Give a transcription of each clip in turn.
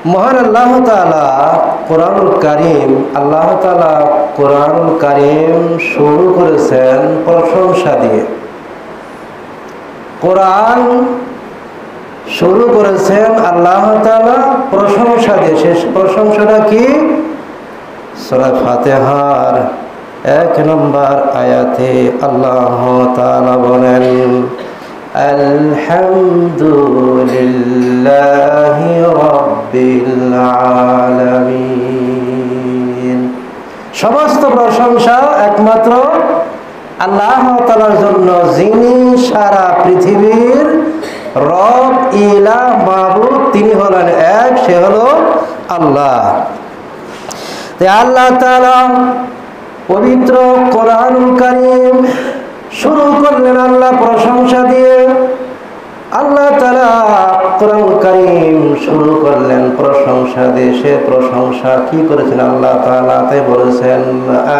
মহান আল্লাহ তাআলা কোরআনুল কারীম, আল্লাহ তাআলা কোরআনুল কারীম শুরু করেছেন প্রশংসা দিয়ে। কোরআন শুরু করেছেন আল্লাহ তাআলা প্রশংসা দিয়ে। শেষ প্রশংসাটা কি? সূরা ফাতিহার 1 নম্বর আয়াতে আল্লাহ তাআলা বলেন, আলহামদুলিল্লাহি রাব্বিল আলামিন। সমস্ত প্রশংসা একমাত্র আল্লাহ তাআলার জন্য, যিনি সারা পৃথিবীর রব, ইলাহ, মাবুদ। তিনি হলেন এক, সে হলো আল্লাহ। আল্লাহ তাআলা পবিত্র কোরআনুল কারীম শুরু করলেন আল্লাহ প্রশংসা দিয়ে। আল্লাহ তাআলা কোরআনুল কারীম শুরু করলেন প্রশংসা দিয়ে। সে প্রশংসা কি করেছেন আল্লাহ তাআলা? তাই বলেছেন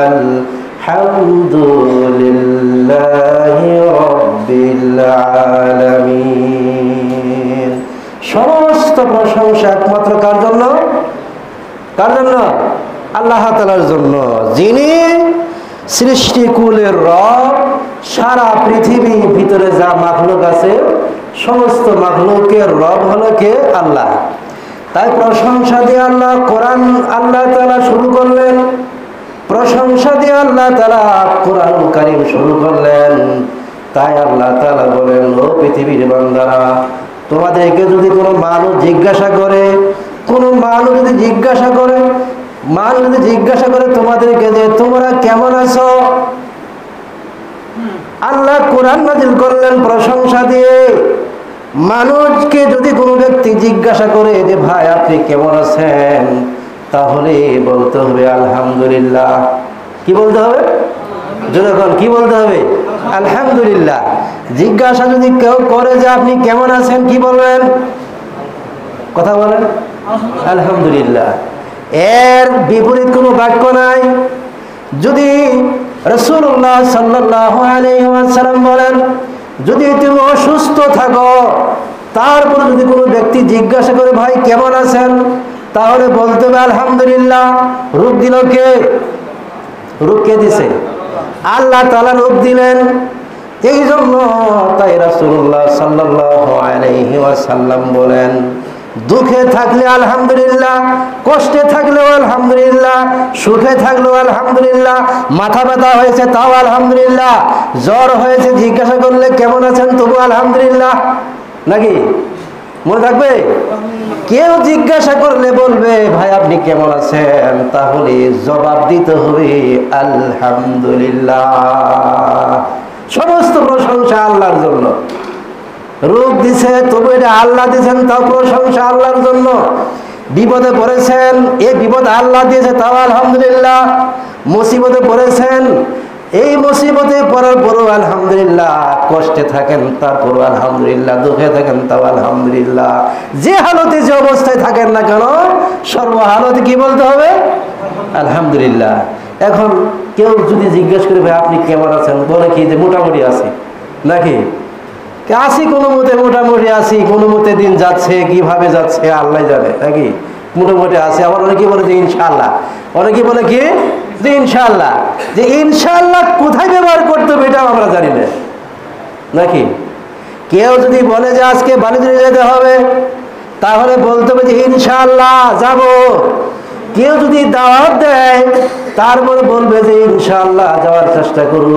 আলহামদুলিল্লাহি রাব্বিল আলামিন। সমস্ত প্রশংসা একমাত্র কার জন্য? কার জন্য? আল্লাহ তাআলার জন্য, যিনি সৃষ্টিকুলের রব। সারা পৃথিবীর ভিতরে যা মাখলুক আছে, সমস্ত মাখলুকের রব হলো কে? আল্লাহ। তাই প্রশংসা দিয়ে আল্লাহ কোরআন আল্লাহ তাআলা শুরু করলেন। প্রশংসা দিয়ে আল্লাহ তাআলা কোরআনুল কারীম শুরু করলেন। তাই আল্লাহ তাআলা বলেন, ও পৃথিবীর বান্দারা, তোমাদেরকে যদি কোনো মানুষ জিজ্ঞাসা করে, তোমাদেরকে যে তোমরা কেমন আছো, আল্লাহ কোরআন নাযিল করলেন প্রশংসা দিয়ে। মানুষকে যদি কোনো ব্যক্তি জিজ্ঞাসা করে যে ভাই আপনি কেমন আছেন, তাহলে বলতে হবে আলহামদুলিল্লাহ। কি বলতে হবে? যখন কি বলতে হবে? আলহামদুলিল্লাহ। জিজ্ঞাসা যদি কেউ করে যে আপনি কেমন আছেন, কি বলবেন? কথা বলেন, আলহামদুলিল্লাহ। এর বিপরীত কোনো বাক্য নাই। যদি রাসূলুল্লাহ সাল্লাল্লাহু আলাইহি ওয়াসাল্লাম বলেন, যদি তুমি অসুস্থ থাকো, তারপর যদি কোনো ব্যক্তি জিজ্ঞাসা করে ভাই কেমন আছেন, তাহলে বলতে হবে আলহামদুলিল্লাহ। রূপ দিল কে? রূপ কে দিছে? আল্লাহ তাআলা রূপ দিলেন। এই জন্য তাই রাসূলুল্লাহ সাল্লাল্লাহু আলাইহি ওয়াসাল্লাম বলেন, দুঃখে থাকলে আলহামদুলিল্লাহ, কষ্টে থাকলেও আলহামদুলিল্লাহ, সুখে থাকলেও আলহামদুলিল্লাহ, মাথা ব্যথা হয়েছে তাও আলহামদুলিল্লাহ, জ্বর হয়েছে জিজ্ঞাসা করলে কেমন আছেন তবু আলহামদুলিল্লাহ। নাকি মনে থাকবে? কেউ জিজ্ঞাসা করলে বলবে ভাই আপনি কেমন আছেন, তাহলে জবাব দিতে হবে আলহামদুলিল্লাহ। সমস্ত প্রশংসা আল্লাহর জন্য। রোগ দিছে তবু এটা আল্লাহ দিয়েছেন, তাও প্রশংসা আল্লাহর জন্য। বিপদে পড়েছেন, এই বিপদ আল্লাহ দিয়েছে, তাও আলহামদুলিল্লাহ। মুসিবতে পড়েছেন, এই মুসিবতে পড়ার পরও আলহামদুলিল্লাহ। কষ্টে থাকেন তারপরও আলহামদুলিল্লাহ, দুঃখে থাকেন তাও আলহামদুলিল্লাহ। যে হালতে যে অবস্থায় থাকেন না কেন, সর্বহালতে কি বলতে হবে? আলহামদুলিল্লাহ। এখন কেউ যদি জিজ্ঞেস করে ভাই আপনি কেমন আছেন, বলে কি যে মোটামুটি আছি। নাকি আসি কোনো মতে, মোটামুটি আসি, কোনো মতে দিন যাচ্ছে, কিভাবে যাচ্ছে আল্লাহ জানে। নাকি মোটামুটি আসি। আবার অনেকে বলে যে ইনশাআল্লাহ, অনেকে বলে কি যে ইনশাআল্লাহ। যে ইনশাআল্লাহ কোথায় ব্যবহার করতে হবে এটাও আমরা জানি না। নাকি কেউ যদি বলে যে আজকে বাণিজ্য যেতে হবে, তাহলে বলতে হবে যে ইনশাআল্লাহ যাব। কেউ যদি দাওয়াত দেয়, তারপরে বলবে যে ইনশাআল্লাহ যাওয়ার চেষ্টা করব।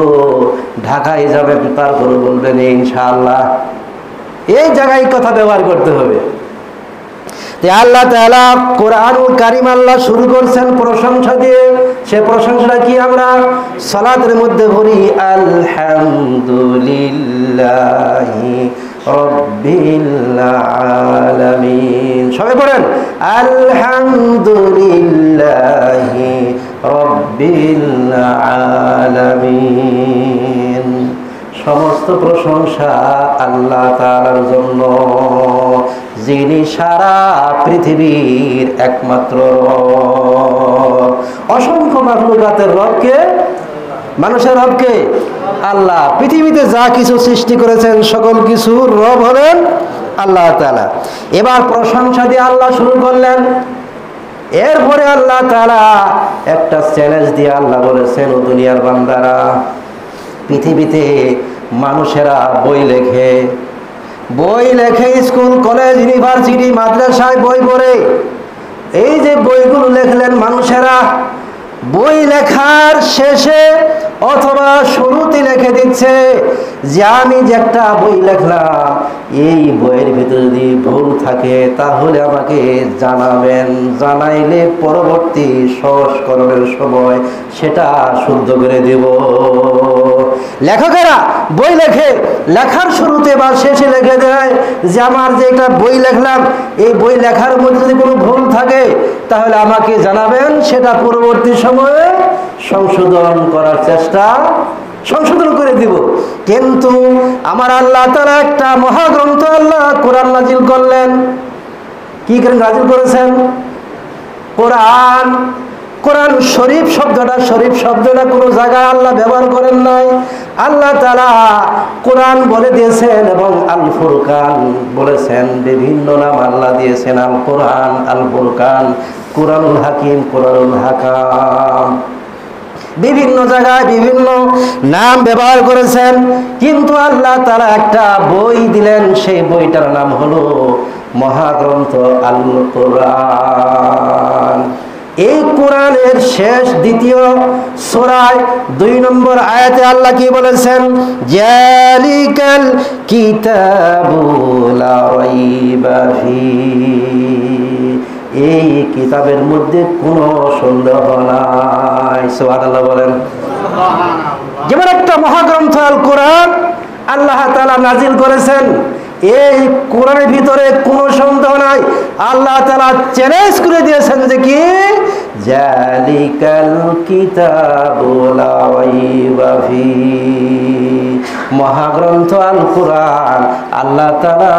ঢাকায় যাবেন, তারপরে বলবেন ইনশাআল্লাহ। এই জায়গায় কথা ব্যবহার করতে হবে। আল্লাহ তাআলা কোরআনুল কারীম আল্লাহ শুরু করছেন প্রশংসা দিয়ে। সে প্রশংসাটা কি আমরা সালাতের মধ্যে বলি আলহামদুলিল্লাহি রাব্বিল আলামিন। সবাই পড়েন আলহামদুলিল্লাহি রাব্বিল আলামিন। সমস্ত প্রশংসা আল্লাহ তাআলার জন্য, যিনি সারা পৃথিবীর একমাত্র রব। অসংখ্য মাখলুকাতের রবকে, মানুষের রবকে আল্লাহ। পৃথিবীতে যা কিছু সৃষ্টি করেছেন সকল কিছুর রব হলেন আল্লাহ তাআলা। এবার প্রশংসা দিয়ে আল্লাহ শুরু করলেন। এরপরে আল্লাহ তাআলা একটা চ্যালেঞ্জ দিয়ে আল্লাহ বলেছেন, ও দুনিয়ার বান্দারা, পৃথিবীতে মানুষেরা বই লেখে, স্কুল কলেজ ইউনিভার্সিটি মাদ্রাসায় বই পড়ে। এই যে বইগুলো লেখলেন মানুষেরা, বই লেখার শেষে অথবা শুরুতে লিখে দিচ্ছে যে আমি যে একটা বই লিখলাম, এই বইয়ের ভিতরে যদি ভুল থাকে তাহলে আমাকে জানাবেন, জানাইলে পরবর্তী সংস্করণের সময় সেটা শুদ্ধ করে দেব। লেখকেরা বই লেখে, লেখার শুরুতে বা শেষে লিখে দেয় যে আমার যে একটা বই লিখলাম, এই বই লেখার মধ্যে যদি কোনো ভুল থাকে তাহলে আমাকে জানাবেন, সেটা পরবর্তী সময়ে সংশোধন করার সংশোধন করে দিব। কিন্তু আমার আল্লাহ তাআলা একটা মহাগ্রন্থ আল্লাহ কোরআন নাজিল করলেন। কি করে নাজিল করেছেন? কোরআন। কোরআন শরীফ শব্দটা কোনো জায়গায় আল্লাহ ব্যবহার করেন নাই। আল্লাহ তাআলা কোরআন বলে দিয়েছেন এবং আল ফুরকান বলেছেন, বিভিন্ন নাম আল্লাহ দিয়েছেন, আল কোরআন, আল ফুরকান, কোরআনুল হাকিম, কোরআনুল হাকাম, বিভিন্ন জায়গায় বিভিন্ন নাম ব্যবহার করেছেন। কিন্তু আল্লাহ তাআলা একটা বই দিলেন, সেই বইটার নাম হলো মহাগ্রন্থ আল কোরআন। এই কোরআনের শেষ দ্বিতীয় সূরায় 2 নম্বর আয়াতে আল্লাহ কি বলেছেন? জালিকাল কিতাবু লা রাইবা ফীহি, এই কিতাবের মধ্যে কোনো সন্দেহ নাই। সুবহানাল্লাহ বলেন। যেমন একটা মহাগ্রন্থ আল কোরআন আল্লাহ তাআলা নাজিল করেছেন, এই কোরআনের ভিতরে কোনো সন্দেহ নাই। আল্লাহ তাআলা চ্যালেঞ্জ করে দিয়েছেন যে কি, জালিকাল কিতাবু লা রাইবা ফীহি, মহাগ্রন্থ আল কোরআন আল্লাহ তাআলা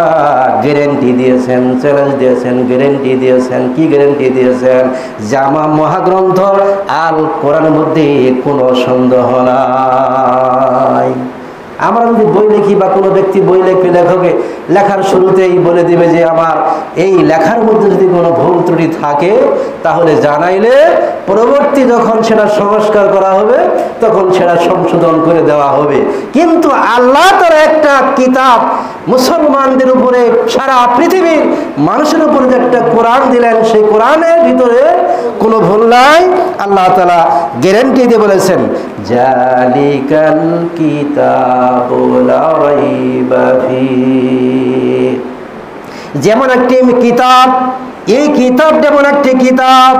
গ্যারান্টি দিয়েছেন, চ্যালেঞ্জ দিয়েছেন, গ্যারান্টি দিয়েছেন। কি গ্যারান্টি দিয়েছেন? যে আমার মহাগ্রন্থ আল কোরআনের মধ্যে কোনো সন্দেহ নাই। আমরা যদি বই লিখি বা কোনো ব্যক্তি বই লিখবে, লেখকে লেখার শুরুতেই বলে দিবে যে আমার এই লেখার মধ্যে যদি কোনো ভুল ত্রুটি থাকে তাহলে জানাইলে পরবর্তী যখন সেটা সংস্কার করা হবে তখন সেটা সংশোধন করে দেওয়া হবে। কিন্তু আল্লাহ তার একটা কিতাব মুসলমানদের উপরে, সারা পৃথিবীর মানুষের উপরে যে একটা কোরআন দিলেন, সেই কোরআনের ভিতরে কোনো ভুল নাই। আল্লাহ তাআলা গ্যারান্টি দিয়ে বলেছেন, জালিকাল কিতাবু লা রাইবা ফীহি, যেমন একটি কিতাব, এই কিতাব যেমন একটি কিতাব,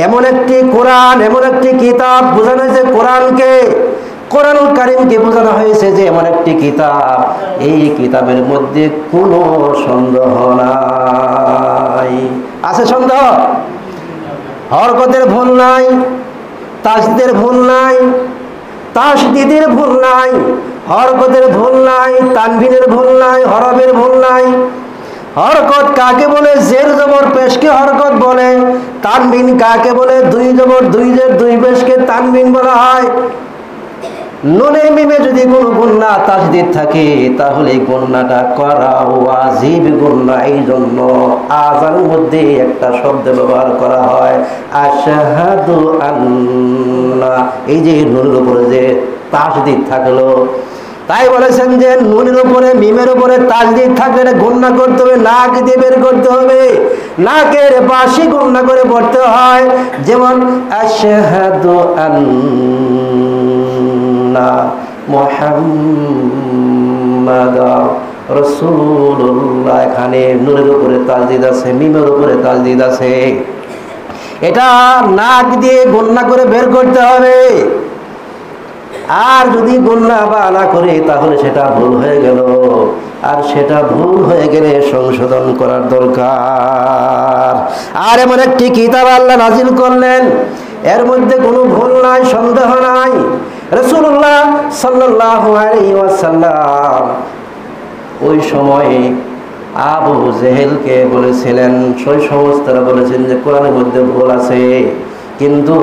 এমন একটি কোরআন, এমন একটি কিতাব বোঝানো হয়েছে কোরআনকে, কোরআনুল কারীমকে বোঝানো হয়েছে যে এমন একটি কিতাব, এই কিতাবের মধ্যে কোনো সন্দেহ নাই। আছে সন্দেহ? হরকতের ভুল নাই, তাসদীদের ভুল নাই, তাসদীদের ভুল নাই, হরকতের ভুল নাই, তানবিনের ভুল নাই, হরফের ভুল নাই। হরকত কাকে বলে? জের জবর পেশকে হরকত বলে। তানবিন কাকে বলে? 2 জবর 2 জের 2 পেশকে তানবিন বলা হয়। নুনে মিমে যদি কোনো গুন্না তাসদীদ থাকে তাহলে গুন্নাটা করা ওয়াজিব গুন্না। এই জন্য আযানের মধ্যে একটা শব্দ ব্যবহার করা হয়, আশহাদু আন্না, এই যে নুনের উপরে যে তাসদীদ থাকলো, তাই বলেছেন যে নুনের উপরে মিমের উপরে তাসদীদ থাকলে গুন্না করতে হবে, নাক দিয়ে বের করতে হবে, নাকের পাশে গুন্না করে পড়তে হয়। যেমন আশহাদু আন্না মুহাম্মাদার রাসূলুল্লাহ, এখানে নুনের উপরে তাসদীদ আছে, মিমের উপরে তাসদীদ আছে। এটা নাক দিয়ে গুন্না করে বের করতে হবে। আর যদি গুন্না বা না করে তাহলে সেটা ভুল হয়ে গেল, আর সেটা ভুল হয়ে গেলে সংশোধন করার দরকার। আর এমন একটি কিতাব আল্লাহ নাজিল করলেন, এর মধ্যে কোনো ভুল নাই, সন্দেহ নাই। রাসূলুল্লাহ সাল্লাল্লাহু আলাইহি ওয়াসাল্লাম ওই সময়ে আবু জেহেলকে বলেছিলেন, সেই সমস্ত বলেছেন যে কোরআনের মধ্যে ভুল আছে, কিন্তু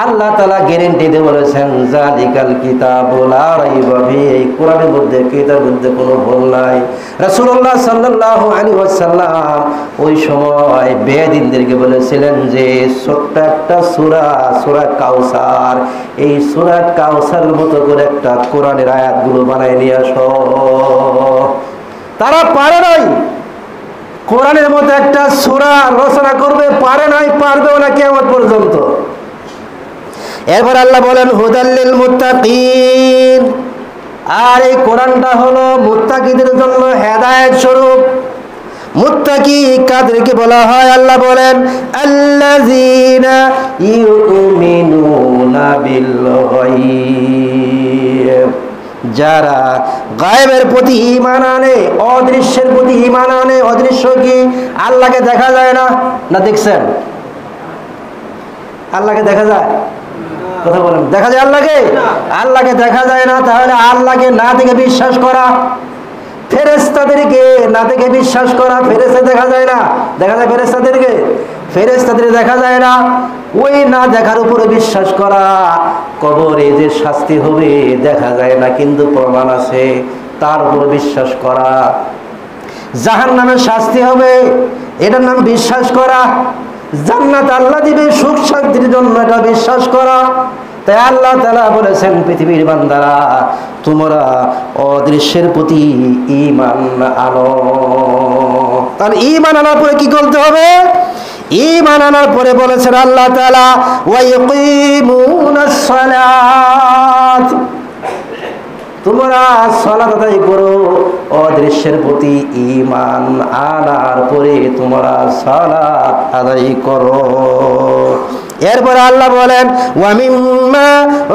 আল্লাহ তাআলা গ্যারান্টি দিয়ে বলেছেন জালিকাল কিতাবু লা রাইবা ফিহি, এই কোরআনের মধ্যে কিতাবের মধ্যে কোনো ভুল নাই। রাসূলুল্লাহ সাল্লাল্লাহু আলাইহি ওয়াসাল্লাম ওই সময় বেদিনদেরকে বলেছিলেন যে ছোট্ট একটা সূরা, সূরা কাউসার, এই সূরা কাউসারের মতো করে একটা কোরআনের আয়াতগুলো বানায় নিয়ে আসো। তারা পারে নাই কোরআনের মতো একটা সূরা রচনা করবে, পারে নাই, পারবেও না কিয়ামত পর্যন্ত। এরপর আল্লাহ বলেন হুদাল্লিল মুত্তাকিন, আর এই কোরআনটা হলো মুত্তাকিদের জন্য হেদায়েত স্বরূপ। মুত্তাকি কাদেরকে বলা হয়? আল্লাহ বলেন আল্লাযীনা ইউমিনুনা বিল গায়ব, যারা গায়েবের প্রতি ঈমান আনে, অদৃশ্যের প্রতি ঈমান আনে। অদৃশ্য কি? আল্লাহকে দেখা যায় না, না দেখছেন? আল্লাহকে দেখা যায়? কথা বলেন, দেখা যায় আল্লাহকে? আল্লাহকে দেখা যায় না, তাহলে আল্লাহকে না দেখে বিশ্বাস করা, ফেরেশতাদেরকে না দেখে বিশ্বাস করা। ফেরেশতা দেখা যায় না, দেখা যায় ফেরেশতাদেরকে? ফেরেশতাদের দেখা যায় না, ওই না দেখার উপরে বিশ্বাস করা। কবরে যে শাস্তি হবে দেখা যায় না কিন্তু প্রমাণ আছে, তার উপরে বিশ্বাস করা। জাহান্নামের শাস্তি হবে, এটার নাম বিশ্বাস করা। জান্নাত আল্লাহ দিবে সুখ শান্তির জন্য, এটা বিশ্বাস করা। তাই আল্লাহ তাআলা বলেছেন পৃথিবীর বান্দারা তোমরা অদৃশ্যের প্রতি ঈমান আনো। তাহলে ঈমান আনার পরে কি করতে হবে? ঈমান আনার পরে বলেছেন আল্লাহ তাআলা ওয়া ইয়াকিমুনাস সালাত, তোমরা সালাত আদায় করো। অদৃশ্যের প্রতি ঈমান আনার পরে তোমরা সালাত আদায় করো। এরপর আল্লাহ বলেন ওয়া মিম্মা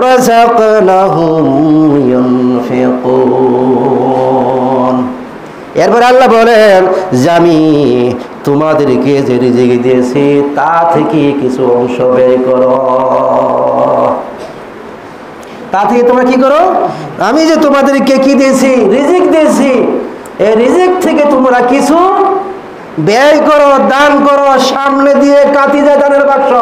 রাযাকনাহুম ইউনফিকুন, এরপর আল্লাহ বলেন যে আমি তোমাদেরকে যে রিজিক দিয়েছি তা থেকে কিছু অংশ ব্যয় করো। তা থেকে তোমরা কি করো? আমি যে তোমাদেরকে কি দিয়েছি? রিজিক দিয়েছি, এই রিজিক থেকে তোমরা কিছু ব্যয় করো, দান করো। সামনে দিয়ে কাতি যায় দানের বাক্স,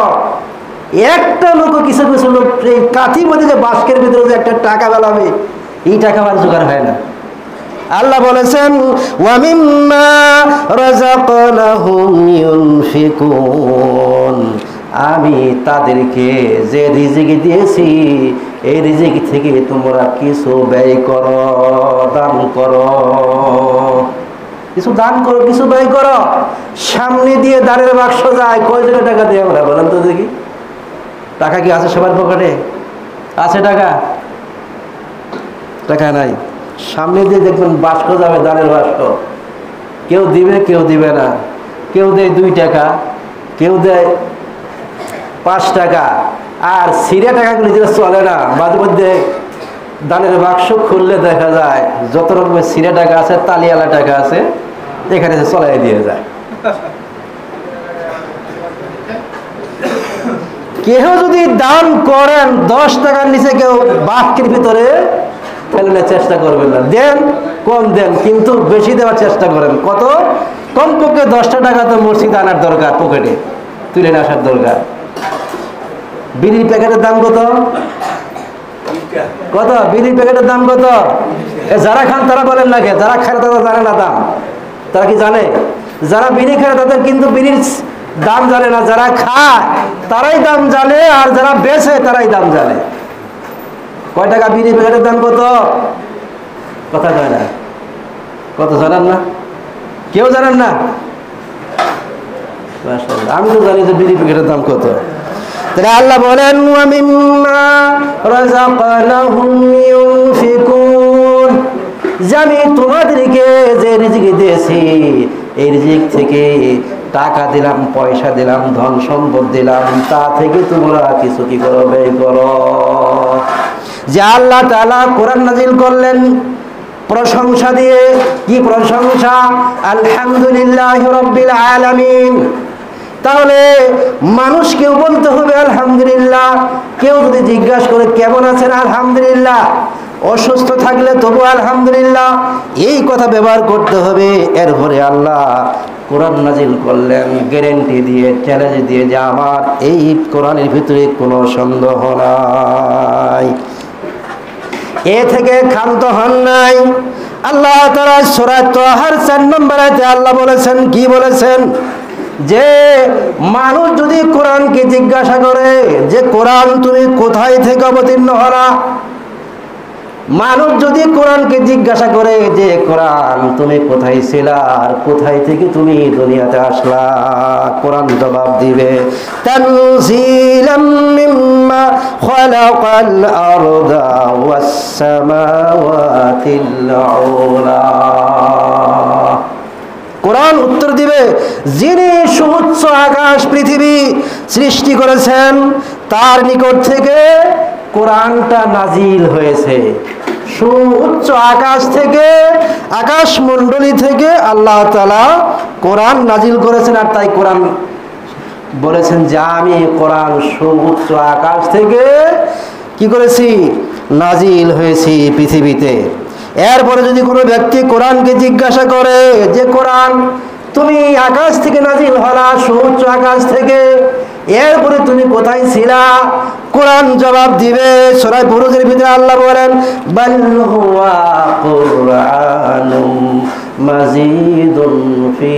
একটা লোক কিছু কিছু লোক এই কাঠির মধ্যে যে বাস্কের ভিতরে যে একটা টাকা বেলাবে, এই টাকা আমার জোগাড় হয় না। আল্লাহ বলেছেন ওয়া মিম্মা রাযাকনাহুম ইউনফিকুন, আমি তাদেরকে যে রিজিক দিয়েছি এই রিজিক থেকে তোমরা কিছু ব্যয় করো, দান করো। কিছু দান করো, কিছু ব্যয় করো। সামনে দিয়ে দানের বাক্স যায়, কয়জনের টাকা দিয়ে আমরা বলেন তো দেখি? টাকা কি আছে সবার পকেটে? আছে টাকা? টাকা নাই। সামনে দিয়ে দেখবেন বাক্স যাবে, দানের বাক্স। কেউ দিবে, কেউ দিবে না। কেউ দেয় 2 টাকা, কেউ দেয় 5 টাকা। আর সিরিয়া টাকাগুলি যেটা চলে না, মাঝে মধ্যে দানের বাক্স খুললে দেখা যায় যত রকমের সিরিয়া টাকা আছে, তালিয়ালা টাকা আছে, এখানে চলাই দিয়ে যায়। কেউ যদি দান করেন 10 টাকার নিচে কেউ বাক্যের ভিতরে ফেলানোর চেষ্টা করবেন না। দেন, কম দেন, কিন্তু বেশি দেওয়ার চেষ্টা করেন। কত? কমপক্ষে 10টা টাকা তো মসজিদ আনার দরকার, পকেটে তুলে নিয়ে আসার দরকার। বিড়ির প্যাকেটের দাম কত? কত বিড়ির প্যাকেটের দাম কত? যারা খান তারা বলেন না, যারা খায় তারা জানে না দাম। তারা কি জানে? যারা বিড়ি খায় তাদের কিন্তু বিড়ির দাম জানে না। যারা খায় তারাই দাম জানে, আর যারা বেচে তারাই দাম জানে। কয় টাকা বিড়ি প্যাকেটের দাম কত? কথা কয় না। কত জানেন না? কেউ জানেন না? আমি তো জানি যে বিড়ি প্যাকেটের দাম কত। তাহলে আল্লাহ বলেন ওয়া মিম্মা রাযাকনাহুম ইউনফিকুন, যে আমি তোমাদেরকে যে রিজিক দিয়েছি এই রিজিক থেকে টাকা দিলাম, পয়সা দিলাম, ধন সম্পদ দিলাম, তা থেকে তোমরা কিছু কি করো? ব্যয় করো। যে আল্লাহ তাআলা কোরআন নাযিল করলেন প্রশংসা দিয়ে। কি প্রশংসা? আলহামদুলিল্লাহি রাব্বিল আলামিন। তাহলে মানুষকেও বলতে হবে আলহামদুলিল্লাহ। কেউ যদি জিজ্ঞাসা করে কেমন আছেন? আলহামদুলিল্লাহ। অসুস্থ থাকলে তবু আলহামদুলিল্লাহ, এই কথা ব্যবহার করতে হবে। এরপরে আল্লাহ কোরআন নাজিল করলেন গ্যারেন্টি দিয়ে, চ্যালেঞ্জ দিয়ে, যে আমার এই কোরআনের ভিতরে কোনো সন্দেহ নাই, এ থেকে ক্ষান্ত হন নাই। আল্লাহ তাআলা সূরা তাহার 4 নম্বর আয়াতে আল্লাহ বলেছেন, কি বলেছেন? যে মানুষ যদি কোরআনকে জিজ্ঞাসা করে যে কোরআন তুমি কোথায় থেকে অবতীর্ণ হলা, মানুষ যদি কোরআনকে জিজ্ঞাসা করে যে কোরআন তুমি কোথায় ছিলা আর কোথায় থেকে তুমি দুনিয়াতে আসলা, কোরআন জবাব দিবে তানজিলাম মিম্মা খালাকাল আরদা ওয়াস সামাওয়াতিল উলা। কোরআন উত্তর দিবে, যিনি সুউচ্চ আকাশ পৃথিবী সৃষ্টি করেছেন তার নিকট থেকে কোরআনটা নাজিল হয়েছে। সুউচ্চ আকাশ থেকে, আকাশ মণ্ডলী থেকে আল্লাহ তাআলা কোরআন নাজিল করেছেন। আর তাই কোরআন বলেছেন যে আমি কোরআন সুউচ্চ আকাশ থেকে কি করেছি? নাজিল হয়েছি পৃথিবীতে। এরপরে যদি কোনো ব্যক্তি কোরআনকে জিজ্ঞাসা করে যে কোরআন তুমি আকাশ থেকে নাজিল হলা, সুউচ্চ আকাশ থেকে, এরপরে তুমি কোথায় ছিলা, কোরআন জবাব দিবে। সূরা বুরুজের ভিতরে আল্লাহ বলেন বাল হুয়া কুরআনুম মাজিদুন ফি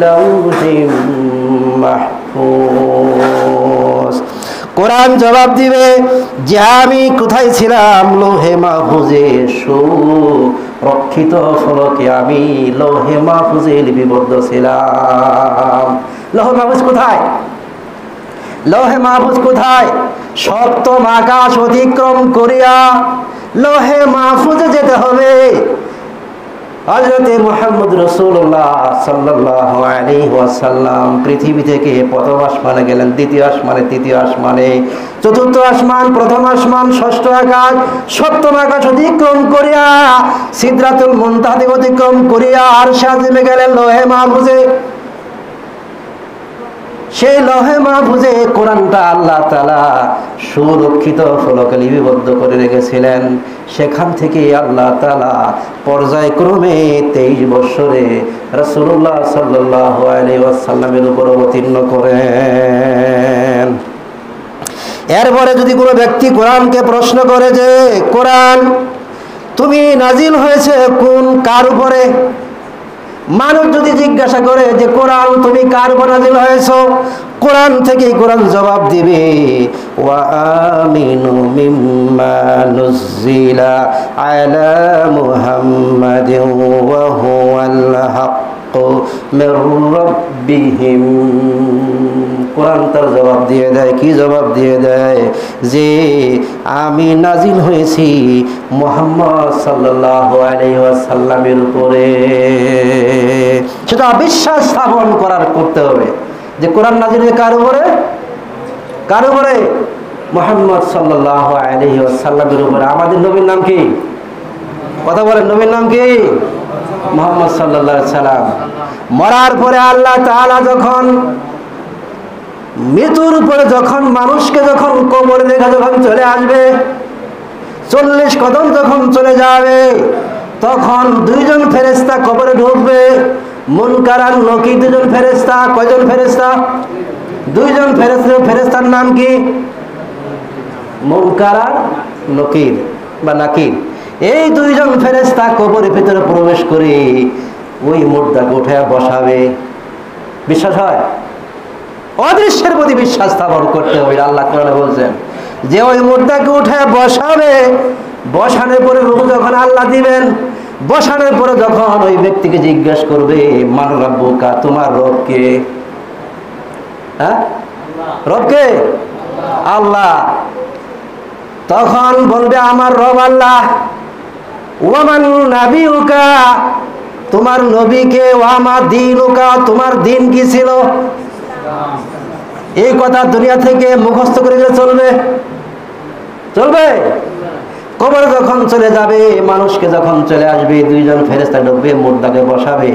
লাউহিম মাহফুজ। কোরআন জবাব দিবে যে আমি কোথায় ছিলাম? লোহে মাহফুজে সুরক্ষিত ফলকে আমি লোহে মাহফুজে লিপিবদ্ধ ছিলাম। লোহে মাহফুজ কোথায়? লোহে মাহফুজ কোথায়? সপ্তম আকাশ অতিক্রম করিয়া লোহে মাহফুজে যেতে হবে। হযরতে মুহাম্মদ রাসূলুল্লাহ সাল্লাল্লাহু আলাইহি ওয়াসাল্লাম পৃথিবী থেকে প্রথম আসমানে গেলেন, দ্বিতীয় আসমানে, তৃতীয় আসমানে, চতুর্থ আসমান, প্রথম আসমান, ষষ্ঠ আকাশ, সপ্তম আকাশ অতিক্রম করিয়া সিদরাতুল মুনতাহা অতিক্রম করিয়া আরশে আজিমে গেলেন, লোহে মাহফুজে। সেই লোহে মাহফুজে কোরআনটা আল্লাহ তাআলা সুরক্ষিত ফলকে লিপিবদ্ধ করে রেখেছিলেন। সেখান থেকে আল্লাহ তাআলা পর্যায়ক্রমে 23 বছরে রাসূলুল্লাহ সাল্লাল্লাহু আলাইহি ওয়াসাল্লামের উপর অবতীর্ণ করেন। এরপরে যদি কোনো ব্যক্তি কোরআনকে প্রশ্ন করে যে কোরআন তুমি নাজিল হয়েছে কার উপরে, মানুষ যদি জিজ্ঞাসা করে যে কোরআন তুমি কার উপর নাজিল হয়েছো, কোরআন থেকে কোরআন জবাব দিবে ওয়া আমিনু মিম্মা নুজিলা আলা মুহাম্মাদিন ওয়া হুয়াল হাক্কু মির রাব্বিহিম। কোরআন তার জবাব দিয়ে দেয়, কি জবাব দিয়ে দেয়? যে আমি নাজিল হয়েছি মুহাম্মদ সাল্লাল্লাহু আলাইহি ওয়াসাল্লামের উপরে। সেটা বিশ্বাস স্থাপন করতে হবে যে কোরআন নাজিল হয়েছে কার উপরে? কার উপরে? মুহাম্মদ সাল্লাল্লাহু আলাইহি ওয়াসাল্লামের উপরে। আমাদের নবীর নাম কি? কথা বলেন, নবীর নাম কি? মুহাম্মদ সাল্লাল্লাহু আলাইহি সাল্লাম। মরার পরে আল্লাহ তাআলা যখন মৃত্যুর উপরে যখন মানুষকে যখন কবরে দেখা যখন চলে আসবে, 40 কদম যখন চলে যাবে, তখন 2 জন ফেরেশতা কবরে ঢুকবে। মুনকার আর নকির 2 জন ফেরেশতা। কয়জন ফেরেশতা? 2 জন ফেরেশতার নাম কি? মুনকার আর নকির বা নাকির। এই 2 জন ফেরেশতা কবরের ভিতরে প্রবেশ করে ওই মুর্দাকে উঠায় বসাবে। বিশ্বাস হয়? অদৃশ্যের প্রতি বিশ্বাস স্থাপন করতে হবে। আল্লাহ কোরআনে বলছেন যে ওই মুর্দাকে উঠায় বসাবে, বসানোর পরে রূহ যখন আল্লাহ দিবেন, বসানোর পরে যখন ওই ব্যক্তিকে জিজ্ঞেস করবে মান রাব্বুকা, তোমার রব কে? হ্যাঁ, রব কে? আল্লাহ। তখন বলবে আমার রব আল্লাহ। ওয়ামান নাবিউকা, তোমার নবীকে? ওয়ামা দীনুকা, তোমার দিন কি ছিল? এই কথা দুনিয়া থেকে মুখস্থ করে গেলে চলবে? চলবে? কবরে যখন চলে যাবে, মানুষকে যখন চলে আসবে, 2 জন ফেরেশতা ঢুকবে, মুর্দাকে বসাবে।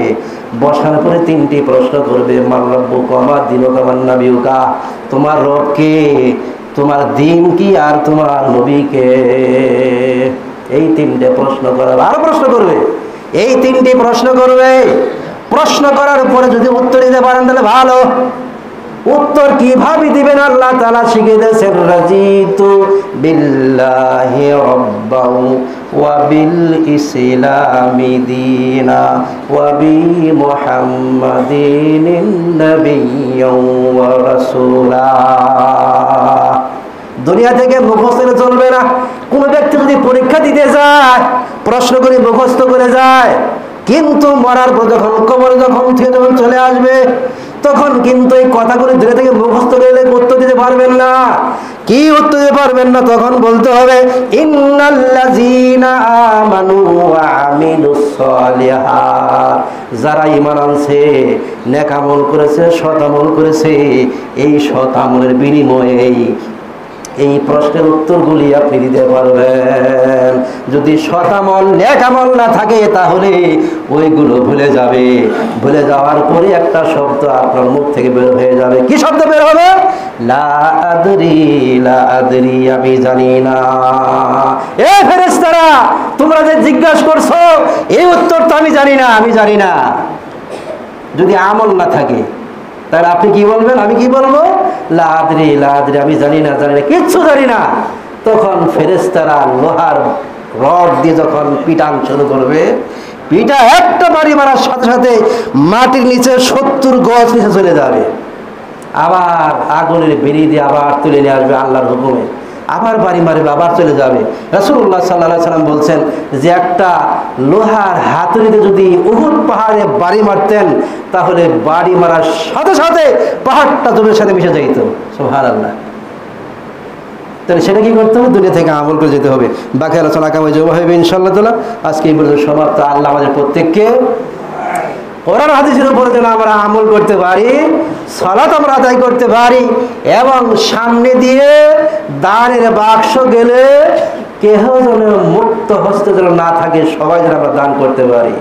বসানোর পরে 3টি প্রশ্ন করবে মান রাব্বুকা ওয়া দীনুকা ওয়ান নাবিয়ুকা, তোমার রব কে, তোমার দিন কি, আর তোমার নবী কে? এই তিনটে প্রশ্ন করাবে, আরো প্রশ্ন করবে, এই তিনটি প্রশ্ন করবে। প্রশ্ন করার পরে যদি উত্তর দিতে পারেন তাহলে ভালো। উত্তর কিভাবে দিবেন আল্লাহ তাআলা শিখিয়ে দিয়েছেন, রাজিতু বিল্লাহি রাব্বান ওয়া বিল ইসলামি দীনা ওয়া বি মুহাম্মাদিন নাবিয়্যান ওয়া রাসূলা। দুনিয়া থেকে মুখস্থ করে চলবে না। কোন ব্যক্তি যদি পরীক্ষা দিতে যায়, প্রশ্ন করে মুখস্থ করে যায়, কিন্তু মরার পর যখন কবরে যখন চলে আসবে, তখন কিন্তু এই কথাগুলি ধীরে থেকে মুখস্থ করে উত্তর দিতে পারবেন না। কি উত্তর দিতে পারবেন না? তখন বলতে হবে, ইন্নাল্লাযীনা আমানু ওয়া আমিলুস সালিহাত, যারা ঈমান আনছে, নেক আমল করেছে, সৎ আমল করেছে, এই সৎ আমলের বিনিময়ে এই প্রশ্নের উত্তরগুলি আপনি দিতে পারবেন। যদি সৎ আমল নেক আমল না থাকে তাহলে ওইগুলো ভুলে যাবে। ভুলে যাওয়ার পরে একটা শব্দ আপনার মুখ থেকে বের হয়ে যাবে। কি শব্দ বের হবে? লা আদরি, লা আদরি, আমি জানি না। এ ফেরেশতারা, তোমরা যে জিজ্ঞাসা করছো এই উত্তর তো আমি জানি না, আমি জানি না। যদি আমল না থাকে তাহলে আপনি কি বলবেন? আমি কি বলবো? লা আদরি, লা আদরি, আমি জানি না, জানি না, কিচ্ছু জানি না। তখন ফেরেশতারা লোহার রড দিয়ে যখন পিটান শুরু করবে, পিটা একটা বাড়ি মারার সাথে সাথে মাটির নিচে 70 গজ নিচে চলে যাবে। আবার আগুনের বেরিয়ে দিয়ে আবার তুলে নিয়ে আসবে আল্লাহর হুকুমে, আবার বাড়ি মারবে, আবার চলে যাবে। রাসূলুল্লাহ সাল্লাল্লাহু আলাইহি সাল্লাম বলছেন যে একটা লোহার হাতুড়িতে যদি উহুদ পাহাড়ে বাড়ি মারতেন তাহলে বাড়ি মারার সাথে সাথে পাহাড়টা জমির সাথে মিশে যাইত। সুবহানাল্লাহ। তাহলে সেটা কি করতে হবে? দুনিয়া থেকে আমল করে যেতে হবে। বাকি আলোচনা আগামী জমা হবে ইনশাআল্লাহ তাআলা। আজকে এই পর্যন্ত সমাপ্ত। আল্লাহ আমাদের প্রত্যেককে কোরআন হাদিসের উপর যেন আমরা আমল করতে পারি, সালাত আমরা আদায় করতে পারি, এবং সামনে দিয়ে দানের বাক্স গেলে কেহ যেন মুক্ত হস্তে যেন না থাকে, সবাই যেন আমরা দান করতে পারি।